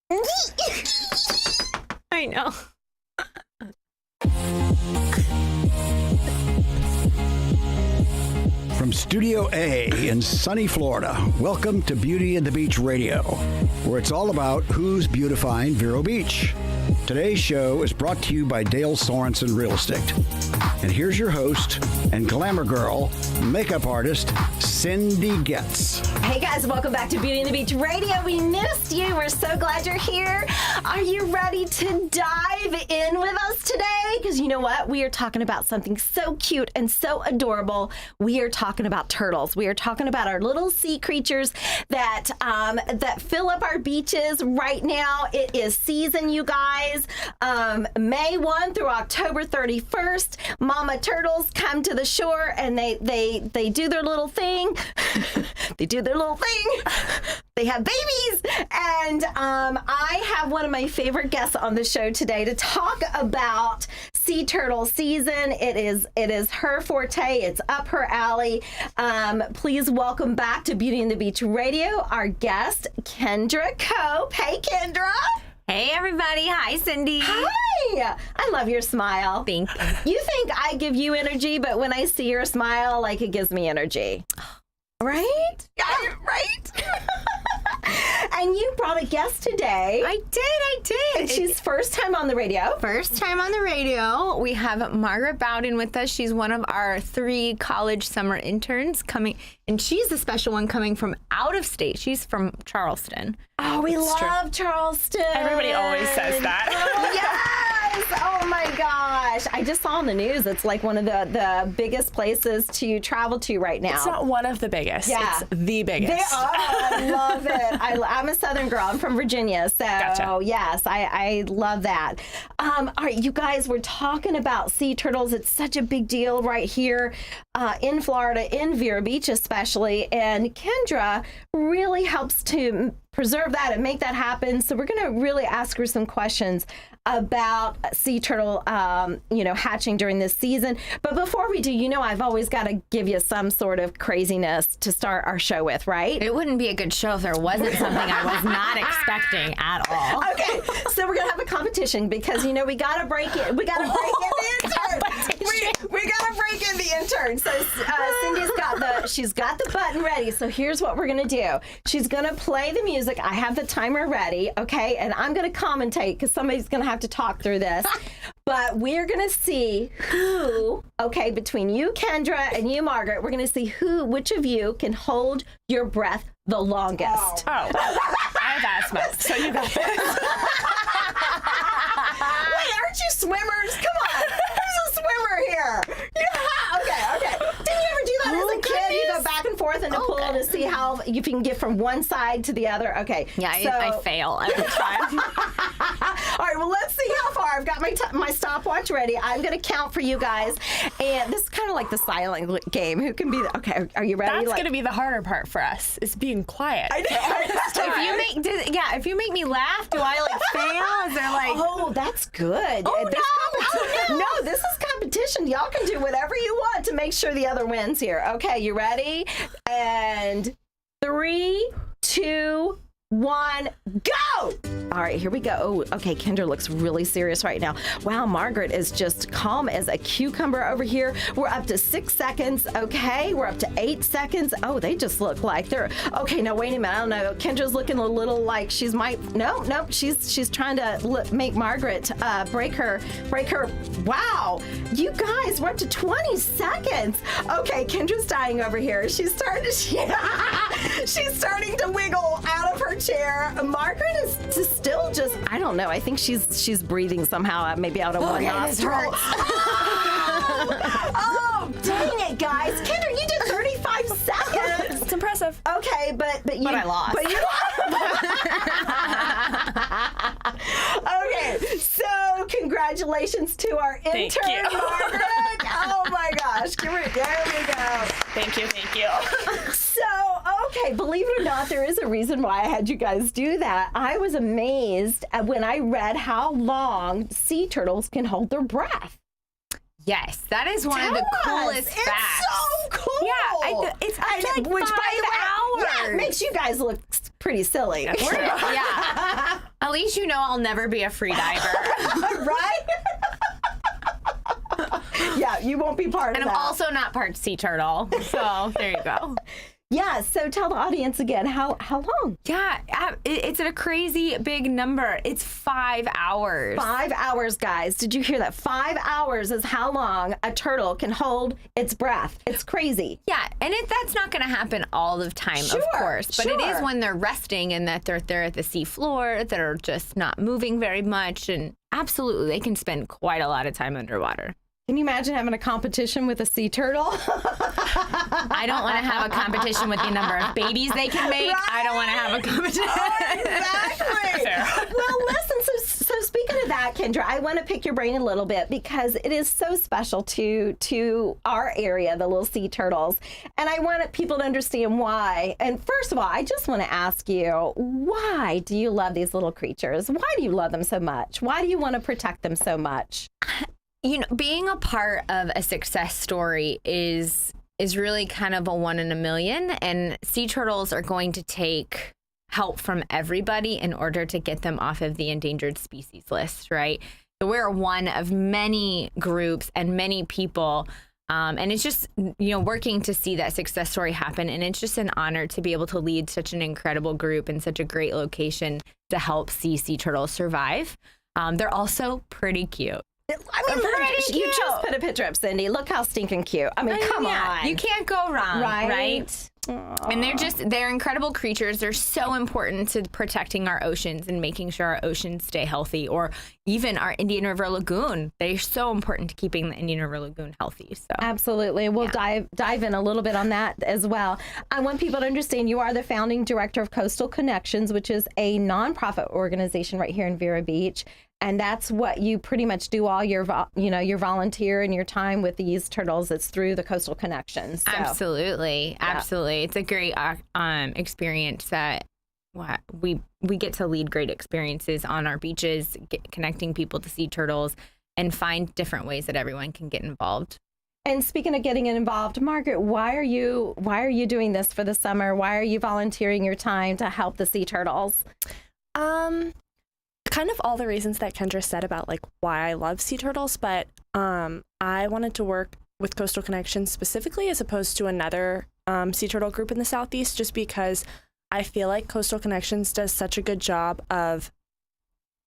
I know. From Studio A in sunny Florida, welcome to Beauty and the Beach Radio, where it's all about who's beautifying Vero Beach. Today's show is brought to you by Dale Sorensen Real Estate. And here's your host and glamour girl, makeup artist, Cindy Getz. Hey guys, welcome back to Beauty and the Beach Radio. We missed you. We're so glad you're here. Are you ready to dive in with us today? Because you know what? We are talking about something so cute and so adorable. We are talking about turtles. We are talking about our little sea creatures that fill up our beaches right now. It is season, you guys. May 1 through October 31st. Mama turtles come to the shore and they do their little thing. They do their little thing. They have babies. And I have one of my favorite guests on the show today to talk about sea turtle season. It is her forte. It's up her alley. Please welcome back to Beauty and the Beach Radio, our guest, Kendra Cope. Hey, Kendra. Hey, everybody. Hi, Cindy. Hi. I love your smile. Thank you. You think I give you energy, but when I see your smile, like, it gives me energy. Right? Yeah, right? And you brought a guest today. I did. And she's first time on the radio. First time on the radio. We have Margaret Bowden with us. She's one of our 3 college summer interns coming, and she's the special one coming from out of state. She's from Charleston. Oh, we love Charleston. Everybody always says that. Yes! Oh my gosh. I just saw on the news it's like one of the biggest places to travel to right now. It's not one of the biggest. Yeah. It's the biggest. I love it. I'm a Southern girl. I'm from Virginia. So, Gotcha. Yes, I love that. All right, you guys, we're talking about sea turtles. It's such a big deal right here in Florida, in Vero Beach especially. And Kendra really helps to preserve that and make that happen. So we're going to really ask her some questions about sea turtle, hatching during this season. But before we do, I've always got to give you some sort of craziness to start our show with, right? It wouldn't be a good show if there wasn't something I was not expecting at all. Okay, so we're gonna have a competition because we gotta break it. We gotta break in the intern. We gotta break in the intern. So Cindy's got the button ready. So here's what we're gonna do. She's gonna play the music. I have the timer ready. Okay, and I'm gonna commentate because somebody's gonna have to talk through this. But we're going to see who, between you, Kendra, and you, Margaret, we're going to see which of you can hold your breath the longest. Oh, I have asthma, so you got this. Wait, aren't you swimmers? Come on. Who's a swimmer here? Yeah. Okay. Didn't you ever do that as a kid? You go back and forth in a pool to see if you can get from one side to the other. Okay. Yeah, I fail every time. All right, well, let's see how far. I've got my stopwatch ready. I'm going to count for you guys. And this is kind of like the silent game. Who can be okay, are you ready? That's going to be the harder part for us, is being quiet. I know. If you make me laugh, do I fail? Is there Oh, that's good. Oh, no, this is competition. Y'all can do whatever you want to make sure the other wins here. Okay, you ready? And 3, 2, 1, go! All right, here we go. Oh, okay, Kendra looks really serious right now. Wow, Margaret is just calm as a cucumber over here. We're up to 6 seconds, okay? We're up to 8 seconds. Oh, they just look like they're... Okay, no, wait a minute. I don't know. Kendra's looking a little like she's No, she's trying to make Margaret break her. Wow, you guys, we're up to 20 seconds. Okay, Kendra's dying over here. She's starting to wiggle out of her chair. Margaret is still just, I don't know. I think she's breathing somehow, maybe out of one nostril. Oh, dang it, guys. Kendra, you did 35 seconds. It's impressive. Okay, but I lost. But you lost. Okay, so congratulations to our Thank intern, you. Margaret. Oh my gosh. There we go. Thank you. So, okay, believe it or not, there is a reason why I had you guys do that. I was amazed when I read how long sea turtles can hold their breath. Yes, that is one of the coolest facts. It's so cool. Yeah, it's up to like 5 hours. Yeah, it makes you guys look pretty silly. Yeah. At least you know I'll never be a free diver. Right? Yeah, you won't be part And of I'm that. also not part sea turtle. So there you go. Yeah, so tell the audience again, how long? Yeah, it's a crazy big number. It's 5 hours. 5 hours, guys. Did you hear that? 5 hours is how long a turtle can hold its breath. It's crazy. Yeah, and that's not going to happen all the time, Sure, of course. But it is sure. when they're resting and that they're at the sea floor, that are just not moving very much. And absolutely, they can spend quite a lot of time underwater. Can you imagine having a competition with a sea turtle? I don't want to have a competition with the number of babies they can make. Right? I don't want to have a competition. Exactly. Well, listen, so speaking of that, Kendra, I want to pick your brain a little bit because it is so special to our area, the little sea turtles. And I want people to understand why. And first of all, I just want to ask you, why do you love these little creatures? Why do you love them so much? Why do you want to protect them so much? You know, being a part of a success story is really kind of a one in a million, and sea turtles are going to take help from everybody in order to get them off of the endangered species list, right? So we're one of many groups and many people, and it's just, you know, working to see that success story happen, and it's just an honor to be able to lead such an incredible group in such a great location to help see sea turtles survive. They're also pretty cute. I mean, pretty you cute. just put a picture up, Cindy. Look how stinking cute. I mean, come Yeah, on. you can't go wrong, right? Aw. And they're incredible creatures. They're so important to protecting our oceans and making sure our oceans stay healthy, or even our Indian River Lagoon. They're so important to keeping the Indian River Lagoon healthy. So Absolutely. We'll dive in a little bit on that as well. I want people to understand you are the founding director of Coastal Connections, which is a nonprofit organization right here in Vero Beach. And that's what you pretty much do all your, your volunteer and your time with these turtles. It's through the Coastal Connections. So. Absolutely. It's a great experience that we get to lead great experiences on our beaches, connecting people to sea turtles, and find different ways that everyone can get involved. And speaking of getting involved, Margaret, why are you doing this for the summer? Why are you volunteering your time to help the sea turtles? Kind of all the reasons that Kendra said about like why I love sea turtles, but I wanted to work with Coastal Connections specifically as opposed to another sea turtle group in the Southeast, just because I feel like Coastal Connections does such a good job of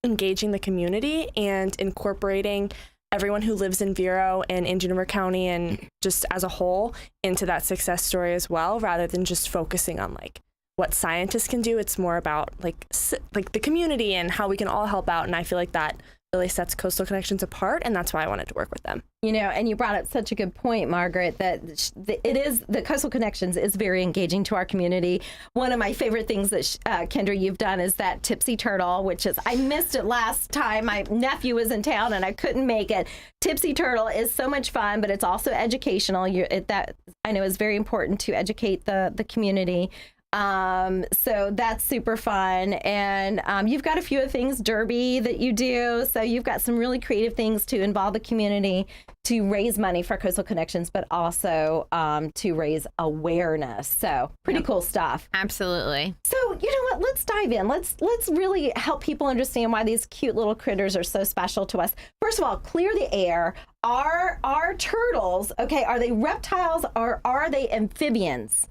engaging the community and incorporating everyone who lives in Vero and Indian River County and just as a whole into that success story as well, rather than just focusing on like what scientists can do. It's more about like the community and how we can all help out. And I feel like that really sets Coastal Connections apart. And that's why I wanted to work with them. You know, and you brought up such a good point, Margaret, that the Coastal Connections is very engaging to our community. One of my favorite things that Kendra, you've done is that Tipsy Turtle, which is, I missed it last time. My nephew was in town and I couldn't make it. Tipsy Turtle is so much fun, but it's also educational. That I know is very important to educate the community. So that's super fun. And you've got a few of things, Derby, that you do. So you've got some really creative things to involve the community to raise money for Coastal Connections, but also to raise awareness. So pretty cool stuff. Absolutely. So you know what? Let's dive in. Let's really help people understand why these cute little critters are so special to us. First of all, clear the air. Are turtles, okay, are they reptiles or are they amphibians?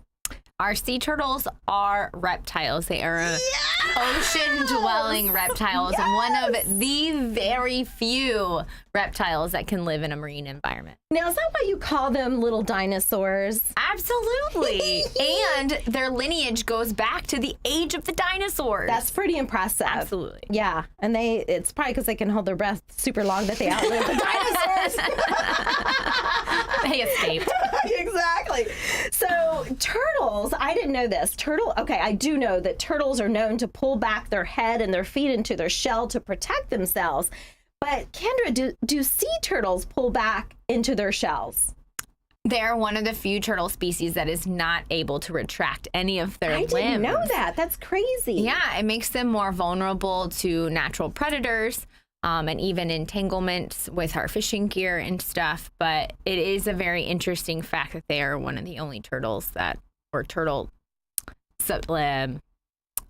Our sea turtles are reptiles. They are ocean-dwelling reptiles, and one of the very few reptiles that can live in a marine environment. Now, is that why you call them little dinosaurs? Absolutely. And their lineage goes back to the age of the dinosaurs. That's pretty impressive. Absolutely. Yeah, and it's probably because they can hold their breath super long that they outlive the dinosaurs. They escaped. Exactly. So turtles, I didn't know this. I do know that turtles are known to pull back their head and their feet into their shell to protect themselves. But Kendra, do sea turtles pull back into their shells? They're one of the few turtle species that is not able to retract any of their limbs. I didn't know that. That's crazy. Yeah, it makes them more vulnerable to natural predators and even entanglements with our fishing gear and stuff. But it is a very interesting fact that they are one of the only turtles or turtle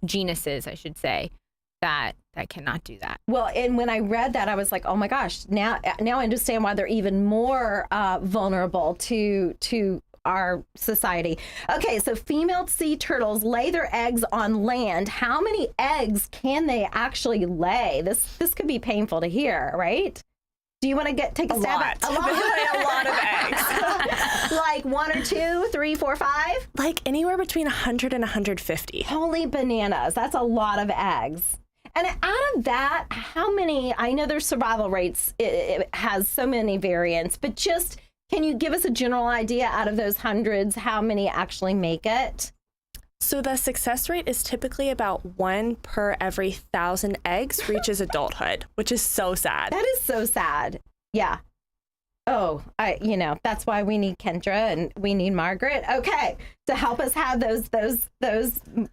genuses, I should say, that cannot do that. Well, and when I read that, I was like, oh my gosh, now I understand why they're even more vulnerable to our society. Okay, so female sea turtles lay their eggs on land. How many eggs can they actually lay? This could be painful to hear, right? Do you want to take a stab at They lay a lot of eggs. like 1 or 2, 3, 4, 5? Like anywhere between 100 and 150. Holy bananas, that's a lot of eggs. And out of that, how many, I know their survival rates, it has so many variants, but just, can you give us a general idea out of those hundreds, how many actually make it? So the success rate is typically about 1 per every 1,000 eggs reaches adulthood, which is so sad. That is so sad. Yeah. Oh, that's why we need Kendra and we need Margaret. Okay, to help us have those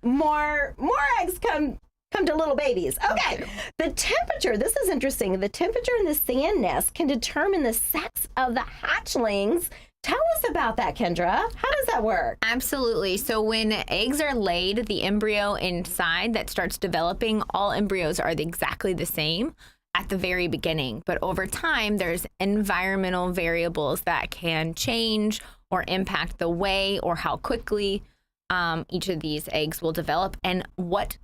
more eggs come to little babies. Okay, the temperature, this is interesting. The temperature in the sand nest can determine the sex of the hatchlings. Tell us about that, Kendra. How does that work? Absolutely. So when eggs are laid, the embryo inside that starts developing, all embryos are exactly the same at the very beginning. But over time, there's environmental variables that can change or impact the way or how quickly each of these eggs will develop and what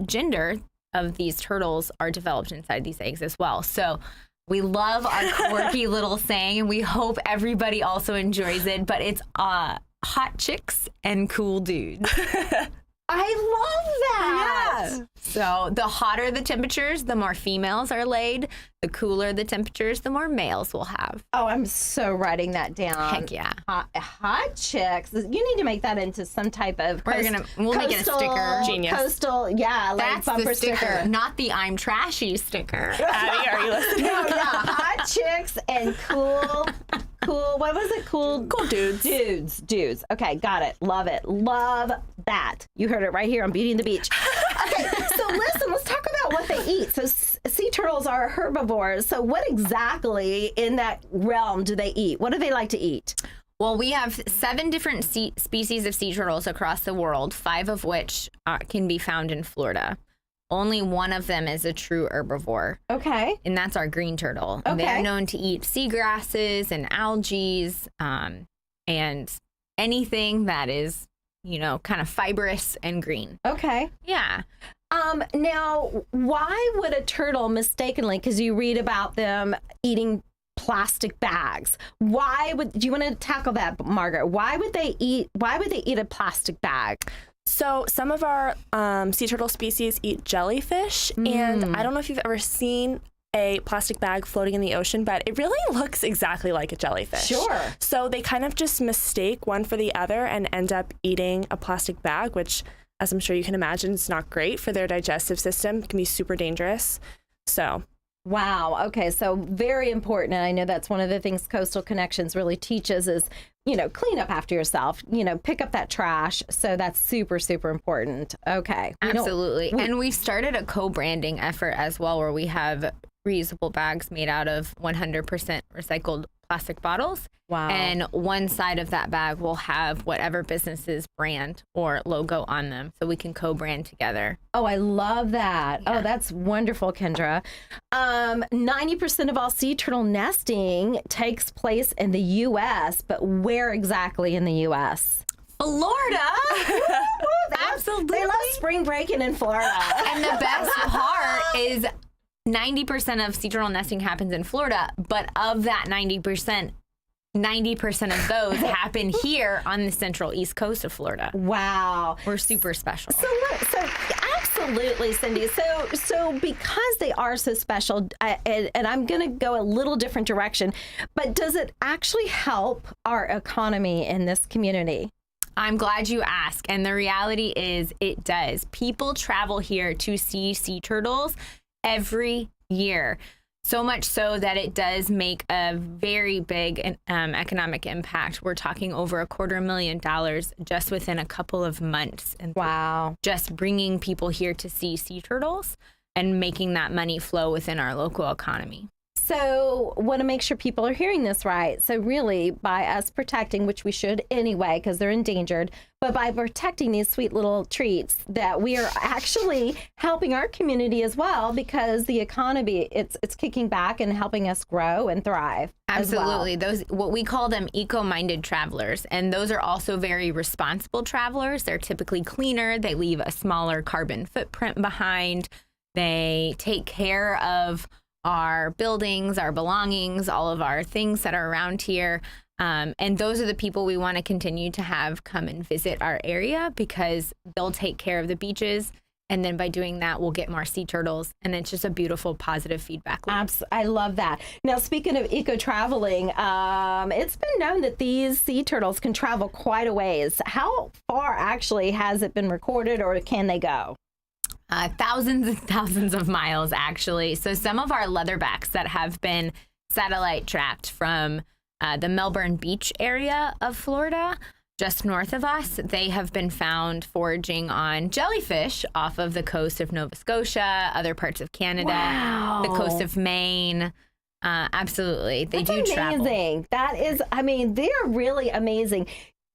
gender of these turtles are developed inside these eggs as well. So we love our quirky little saying, and we hope everybody also enjoys it, but it's hot chicks and cool dudes. I love that. Yeah. So the hotter the temperatures, the more females are laid. The cooler the temperatures, the more males will have. Oh, I'm so writing that down. Heck yeah. Hot chicks. You need to make that into some type of We'll make it a sticker. Genius. Coastal, yeah, like That's bumper the sticker, not the I'm trashy sticker. Abby, are you listening? No, yeah, hot chicks and cool, what was it? Cool dudes. Dudes. Okay, got it. Love it. Love that. You heard it right here on Beauty and the Beach. Okay, so listen, let's talk about what they eat. So sea turtles are herbivores. So what exactly in that realm do they eat? What do they like to eat? Well, we have 7 different species of sea turtles across the world, 5 of which can be found in Florida. Only one of them is a true herbivore. Okay. And that's our green turtle. Okay. They're known to eat seagrasses and algae and anything that is, kind of fibrous and green. Okay. Yeah. Now, why would a turtle mistakenly, because you read about them eating plastic bags, do you want to tackle that, Margaret? Why would they eat a plastic bag? So some of our sea turtle species eat jellyfish, and I don't know if you've ever seen a plastic bag floating in the ocean, but it really looks exactly like a jellyfish. Sure. So they kind of just mistake one for the other and end up eating a plastic bag, which, as I'm sure you can imagine, it's not great for their digestive system. It can be super dangerous. So. Wow. Okay. So very important. And I know that's one of the things Coastal Connections really teaches is, clean up after yourself, pick up that trash. So that's super, super important. Okay. Absolutely. And we've started a co-branding effort as well, where we have reusable bags made out of 100% recycled plastic bottles. Wow. And one side of that bag will have whatever business's brand or logo on them, so we can co-brand together. Oh, I love that. Yeah. Oh, that's wonderful, Kendra. 90% of all sea turtle nesting takes place in the U.S., but where exactly in the U.S.? Florida. Absolutely. They love spring breaking in Florida. And the best part is 90% of sea turtle nesting happens in Florida, but of that 90% of those happen here on the central east coast of Florida. Wow. We're super special. So absolutely, Cindy. So because they are so special, and I'm going to go a little different direction, but does it actually help our economy in this community? I'm glad you asked. And the reality is it does. People travel here to see sea turtles every year. So much so that it does make a very big economic impact. We're talking over $250,000 just within a couple of months. And wow. Just bringing people here to see sea turtles and making that money flow within our local economy. So want to make sure people are hearing this right. So really, by us protecting, which we should anyway, because they're endangered, but by protecting these sweet little treats, that we are actually helping our community as well, because the economy, it's kicking back and helping us grow and thrive. Absolutely. Those, what we call them, eco-minded travelers. And those are also very responsible travelers. They're typically cleaner. They leave a smaller carbon footprint behind. They take care of our buildings, our belongings, all of our things that are around here. And those are the people we want to continue to have come and visit our area, because they'll take care of the beaches. And then by doing that, we'll get more sea turtles. And it's just a beautiful, positive feedback loop. I love that. Now, speaking of eco-traveling, it's been known that these sea turtles can travel quite a ways. How far actually has it been recorded, or can they go? Thousands and thousands of miles, actually. So some of our leatherbacks that have been satellite tracked from the Melbourne Beach area of Florida, just north of us, they have been found foraging on jellyfish off of the coast of Nova Scotia, other parts of Canada, the coast of Maine. Absolutely. They do travel. Amazing. That is, I mean, they're really amazing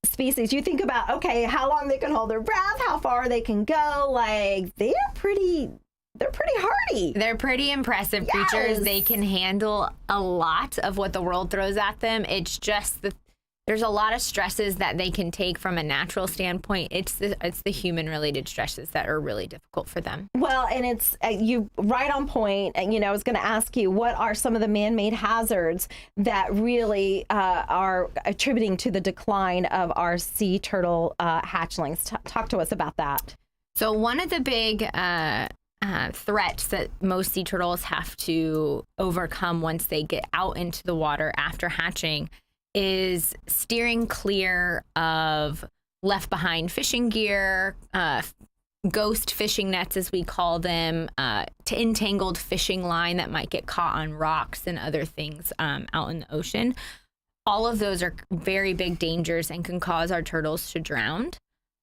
species. You think about, okay, how long they can hold their breath, how far they can go. Like, they're pretty hardy. They're pretty impressive creatures. They can handle a lot of what the world throws at them. It's just there's a lot of stresses that they can take from a natural standpoint. It's the human-related stresses that are really difficult for them. Well, and it's you right on point. And, I was going to ask you, what are some of the man-made hazards that really are attributing to the decline of our sea turtle hatchlings? Talk to us about that. So one of the big threats that most sea turtles have to overcome once they get out into the water after hatching is steering clear of left behind fishing gear, ghost fishing nets, as we call them, to entangled fishing line that might get caught on rocks and other things out in the ocean. All of those are very big dangers and can cause our turtles to drown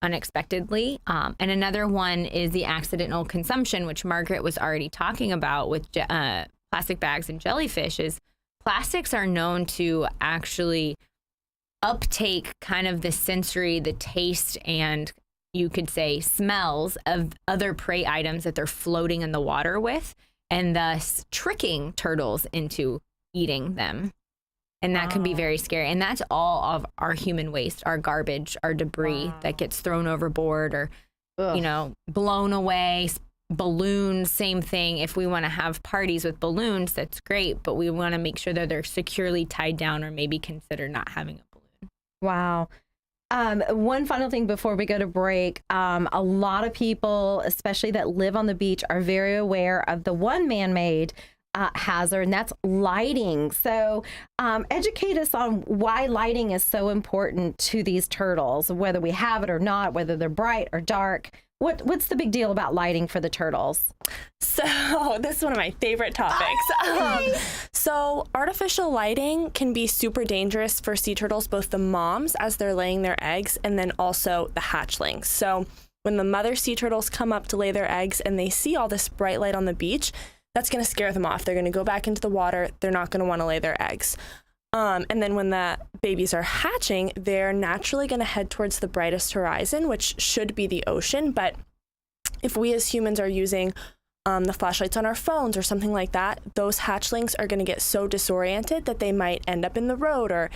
unexpectedly. And another one is the accidental consumption, which Margaret was already talking about with plastic bags and jellyfish. Is plastics are known to actually uptake kind of the sensory, the taste, and you could say smells of other prey items that they're floating in the water with, and thus tricking turtles into eating them. And that can be very scary. And that's all of our human waste, our garbage, our debris that gets thrown overboard or, blown away. Balloons, same thing. If we want to have parties with balloons, that's great, but we want to make sure that they're securely tied down, or maybe consider not having a balloon. Wow. One final thing before we go to break. A lot of people, especially that live on the beach, are very aware of the one man-made hazard, and that's lighting. So educate us on why lighting is so important to these turtles, whether we have it or not, whether they're bright or dark. What's the big deal about lighting for the turtles? So this is one of my favorite topics. So artificial lighting can be super dangerous for sea turtles, both the moms as they're laying their eggs, and then also the hatchlings. So when the mother sea turtles come up to lay their eggs and they see all this bright light on the beach, that's going to scare them off. They're going to go back into the water. They're not going to want to lay their eggs. And then when the babies are hatching, they're naturally going to head towards the brightest horizon, which should be the ocean. But if we as humans are using the flashlights on our phones or something like that, those hatchlings are going to get so disoriented that they might end up in the road or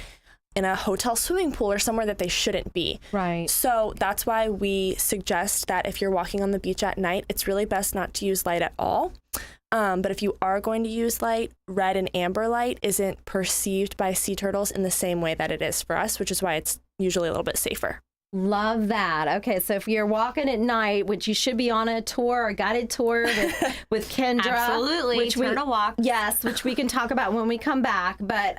in a hotel swimming pool or somewhere that they shouldn't be. Right. So that's why we suggest that if you're walking on the beach at night, it's really best not to use light at all. But if you are going to use light, red and amber light isn't perceived by sea turtles in the same way that it is for us, which is why it's usually a little bit safer. Love that. Okay, so if you're walking at night, which you should be on a tour, a guided tour with Kendra. Absolutely, turtle walk. Yes, which we can talk about when we come back. But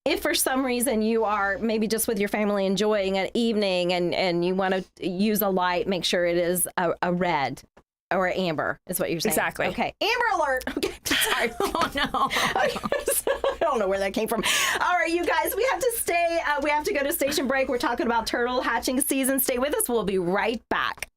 if for some reason you are maybe just with your family enjoying an evening and you want to use a light, make sure it is a red. Or amber is what you're saying. Exactly. Okay. Amber alert. Okay. Sorry. Oh, no. Okay. I don't know where that came from. All right, you guys, we have to stay. We have to go to station break. We're talking about turtle hatching season. Stay with us. We'll be right back.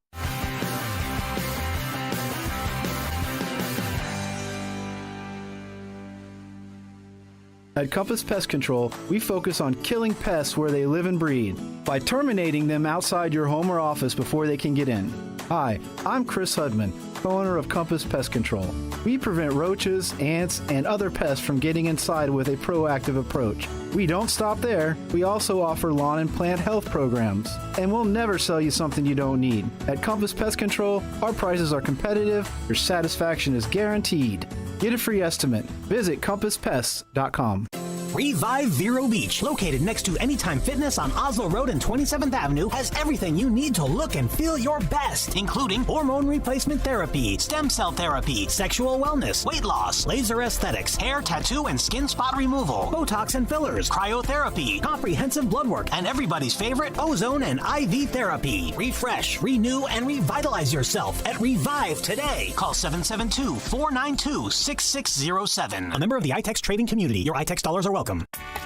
At Compass Pest Control, we focus on killing pests where they live and breed by terminating them outside your home or office before they can get in. Hi, I'm Chris Hudman, co-owner of Compass Pest Control. We prevent roaches, ants, and other pests from getting inside with a proactive approach. We don't stop there. We also offer lawn and plant health programs. And we'll never sell you something you don't need. At Compass Pest Control, our prices are competitive, your satisfaction is guaranteed. Get a free estimate. Visit compasspests.com. Revive Vero Beach, located next to Anytime Fitness on Oslo Road and 27th Avenue, has everything you need to look and feel your best, including hormone replacement therapy, stem cell therapy, sexual wellness, weight loss, laser aesthetics, hair, tattoo, and skin spot removal, Botox and fillers, cryotherapy, comprehensive blood work, and everybody's favorite, ozone and IV therapy. Refresh, renew, and revitalize yourself at Revive today. Call 772-492-6607. A member of the iTex trading community. Your iTex dollars are welcome.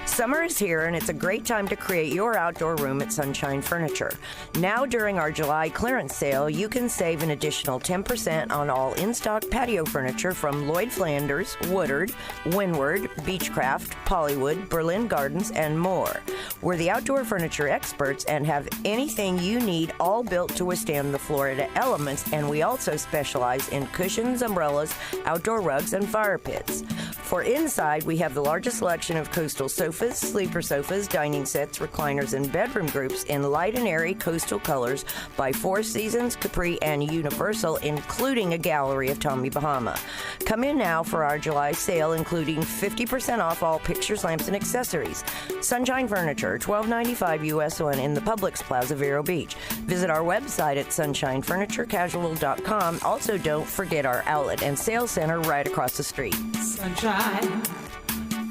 Summer is here, and it's a great time to create your outdoor room at Sunshine Furniture. Now, during our July clearance sale, you can save an additional 10% on all in-stock patio furniture from Lloyd Flanders, Woodard, Windward, Beechcraft, Pollywood, Berlin Gardens, and more. We're the outdoor furniture experts and have anything you need, all built to withstand the Florida elements, and we also specialize in cushions, umbrellas, outdoor rugs, and fire pits. For inside, we have the largest selection of coastal sofas, sleeper sofas, dining sets, recliners, and bedroom groups in light and airy coastal colors by Four Seasons, Capri, and Universal, including a gallery of Tommy Bahama. Come in now for our July sale, including 50% off all pictures, lamps, and accessories. Sunshine Furniture, $12.95 US 1 in the Publix Plaza, Vero Beach. Visit our website at sunshinefurniturecasual.com. Also, don't forget our outlet and sales center right across the street. Sunshine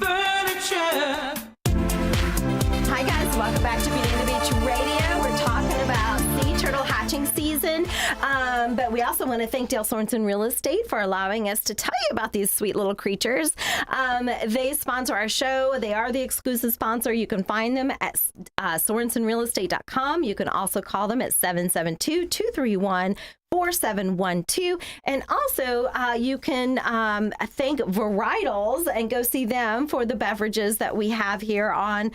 Furniture. Hi guys, welcome back to Beauty and the Beach Radio. We're talking about sea turtle hatching season, but we also want to thank Dale Sorensen Real Estate for allowing us to tell you about these sweet little creatures. They sponsor our show. They are the exclusive sponsor. You can find them at sorensenrealestate.com. You can also call them at 772-231-4712. And also, you can thank Varietals and go see them for the beverages that we have here on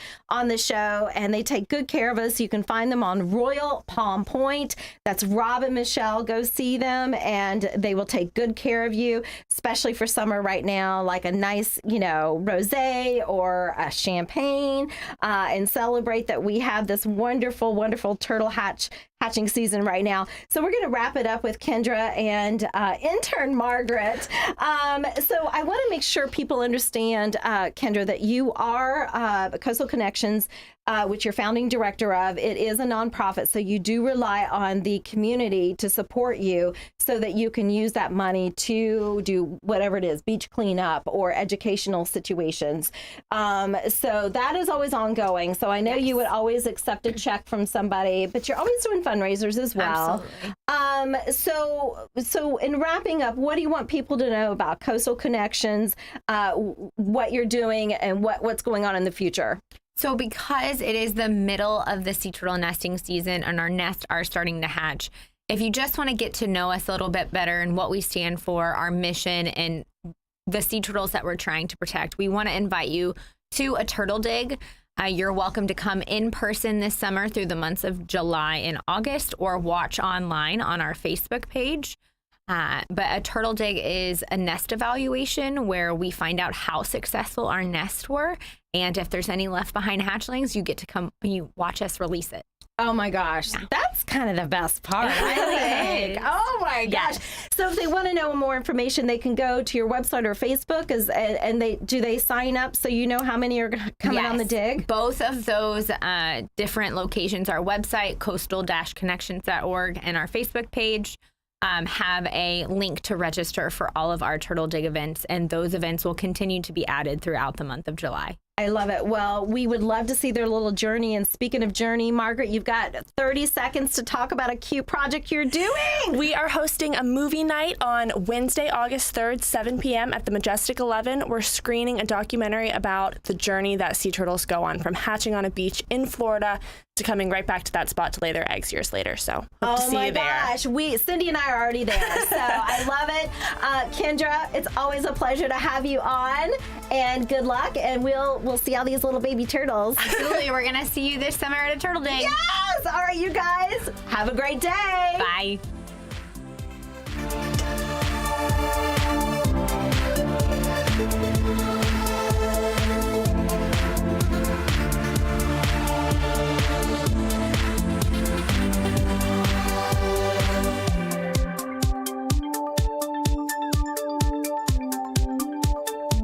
the show. And they take good care of us. You can find them on Royal Palm Point. That's Rob and Michelle. Go see them, and they will take good care of you, especially for summer right now, like a nice, rosé or a champagne, and celebrate that we have this wonderful, wonderful turtle hatching season right now. So we're going to wrap it up with Kendra and intern Margaret. So I want to make sure people understand, Kendra, that you are Coastal Connections, which you're founding director of. It is a nonprofit, so you do rely on the community to support you so that you can use that money to do whatever it is, beach cleanup or educational situations. So that is always ongoing. So I know you would always accept a check from somebody, but you're always doing fundraisers as well. Absolutely. So in wrapping up, what do you want people to know about Coastal Connections, what you're doing, and what's going on in the future? So because it is the middle of the sea turtle nesting season and our nests are starting to hatch, if you just want to get to know us a little bit better and what we stand for, our mission, and the sea turtles that we're trying to protect, we want to invite you to a turtle dig. You're welcome to come in person this summer through the months of July and August, or watch online on our Facebook page. But a turtle dig is a nest evaluation where we find out how successful our nests were, and if there's any left behind hatchlings, you get to come, you watch us release it. Oh my gosh, that's kind of the best part, I think. Oh my gosh. Yes. So if they want to know more information, they can go to your website or Facebook, and they sign up so you know how many are coming on the dig? Both of those different locations, our website, coastal-connections.org, and our Facebook page, have a link to register for all of our turtle dig events, and those events will continue to be added throughout the month of July. I love it. Well, we would love to see their little journey. And speaking of journey, Margaret, you've got 30 seconds to talk about a cute project you're doing. We are hosting a movie night on Wednesday, August 3rd, 7 p.m. at the Majestic 11. We're screening a documentary about the journey that sea turtles go on, from hatching on a beach in Florida to coming right back to that spot to lay their eggs years later. So hope to see you there. Oh my gosh, Cindy and I are already there, so I love it. Kendra, it's always a pleasure to have you on, and good luck, and we'll see all these little baby turtles. Absolutely. We're going to see you this summer at a Turtle Day. Yes! All right, you guys, have a great day. Bye.